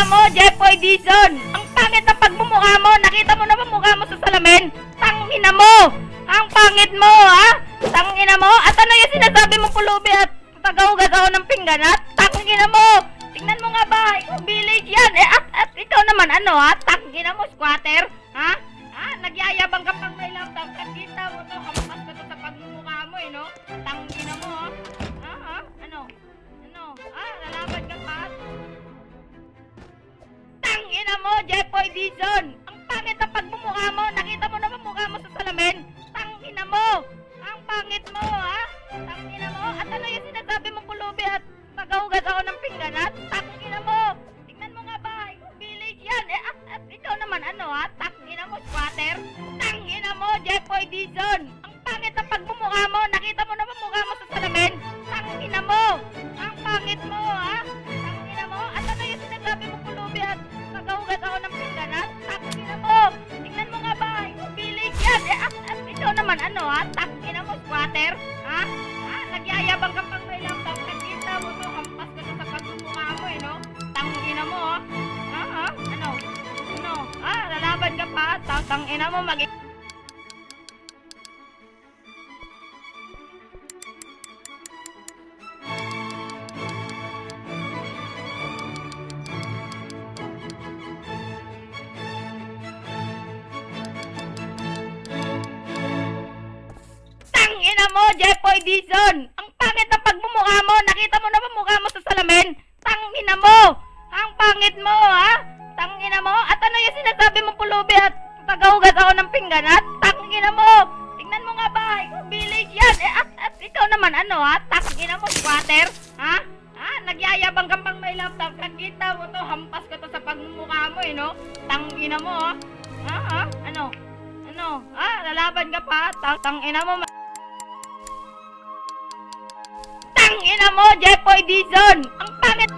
mo, Jeffoy Dizon! Ang pangit ng pagmumukha mo! Nakita mo na ba mukha mo sa salamin? Tangina mo! Ang pangit mo, ha? Tangina mo! At ano yung sinasabi mong pulubi at tagaw-gagaw ng pingganat? Tangina mo! Tingnan mo nga ba? Ikaw village yan! At ikaw naman ano, ha? Tangina mo, squatter! Ha? Nagyayabang ka pang may laptop. Kita mo to, hampas ko to sa pagmumukha mo, no? Tangina mo, ha? Ano? Lalaban ka pa? Tangina mo, Jeffoy Dizon! Ang pangit ng pagmumukha mo! Nakita mo na ba mukha mo sa salamin? Tangina mo! Ang pangit mo, ha? Tangina mo! At ano yung sinasabi mong pulubi at magaw-gagaw ng pingganat? Tangina mo! Tingnan mo nga ba? Ikaw village yan! At ikaw naman ano, ha? Tangina mo, squatter! Tangina mo, Jeffoy Dizon! Ang pangit ng pagmumukha mo! Nakita mo na ba mukha mo sa salamin? Tangina mo! Ang pangit mo, ha? Tangina mo! At ano yung sinasabi mong pulubi at magaw-gagaw ng pingganat? Tangina mo! Tingnan mo nga ba? Ikaw village yan! At ikaw naman ano, ha? Tangina mo, squatter! Ha? Nagyayabang ka pang may laptop. Kita mo to, hampas ko to sa pagmumukha mo, no? Tangina mo, ha? Ano? Lalaban ka pa? Tangina mo, Tangina mo, Jeffoy Dizon! Ang pangit ng pagmumukha mo! Nakita mo na ba mukha mo sa salamin? Tangina mo! Ang pangit mo, ha? Tangina mo! At ano yung sinasabi mong pulubi at tagaw-gagaw ng pingganat? Tangina mo! Tingnan mo nga ba? Ikaw village yan! At ikaw naman ano, ha? Tangina mo, squatter! Ha? Nagyayabang ka pang may laptop. Kita mo to, hampas ko to sa pagmumukha mo, no? Tangina mo, ha? Ano? Lalaban ka pa? Tangina mo, Tangina mo, Jeffoy Dizon! Ang pangit!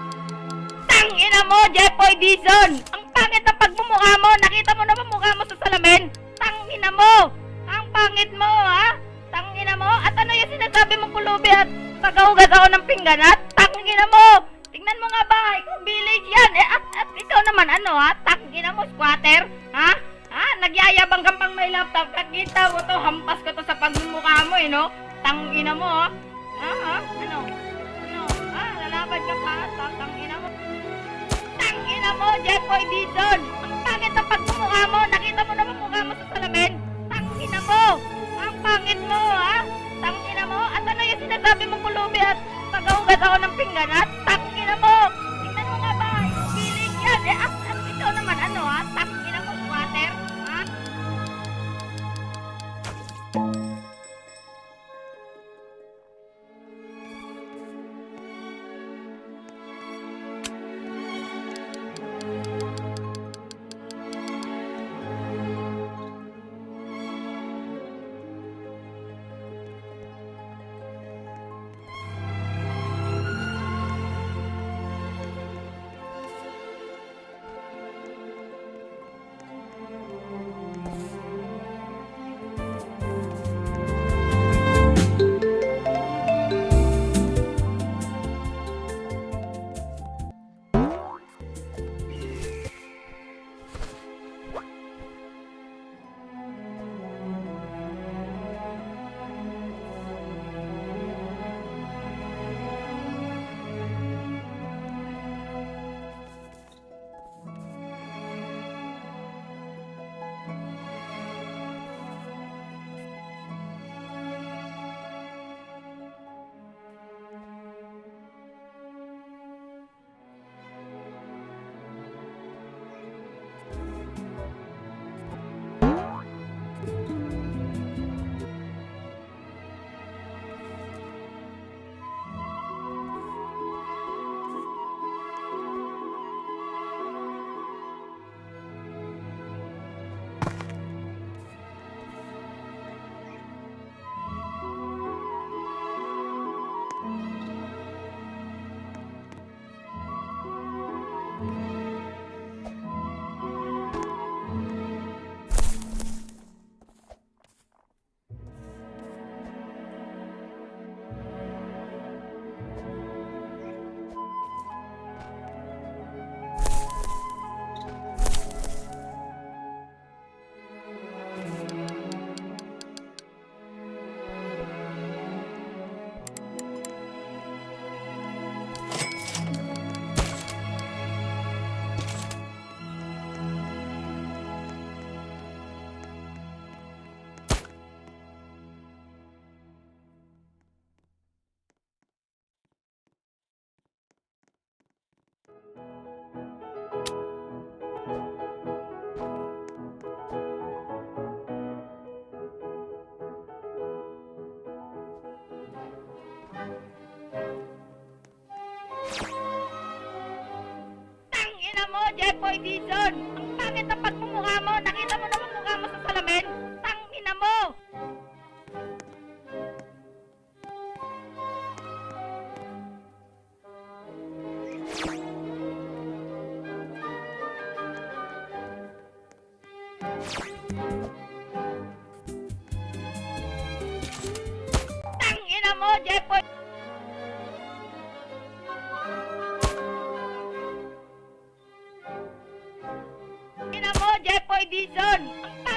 Tangina mo, Jeffoy Dizon! Ang pangit ng pagmumukha mo! Nakita mo na ba mukha mo sa salamin? Tangina mo! Ang pangit mo, ha? Tangina mo! At ano yung sinasabi mong pulubi at tagaw-gagaw ng pingganat? Tangina mo! Tingnan mo nga ba? Ikaw village yan! At ikaw naman ano, ha? Tangina mo, squatter! Ha? Nagyayabang ka pang may laptop. Kita mo to, hampas ko to sa pagmumukha mo, no? Tangina mo, Ano? Lalaban ka pa? Tangina mo. Tangina mo, Jeffoy Dizon! Ang pangit ng pagmumukha mo! Nakita mo na ba mukha mo sa salamin? Tangina mo! Ang pangit mo, ha? Tangina mo! At ano yung sinasabi mong pulubi at tagaw-gagaw ng pingganat? Tangina mo! Tingnan mo nga ba? Ikaw village yan! At ikaw naman ano, ha? Tangina mo, squatter! Ha? Tangina mo, Jeffoy Dizon! Ang pangit ng pagmumukha mo! Nakita mo naman mukha mo sa salamin? Tangina mo! Tangina mo, Jeffoy! Tangina mo, Jeffoy Dizon! Ang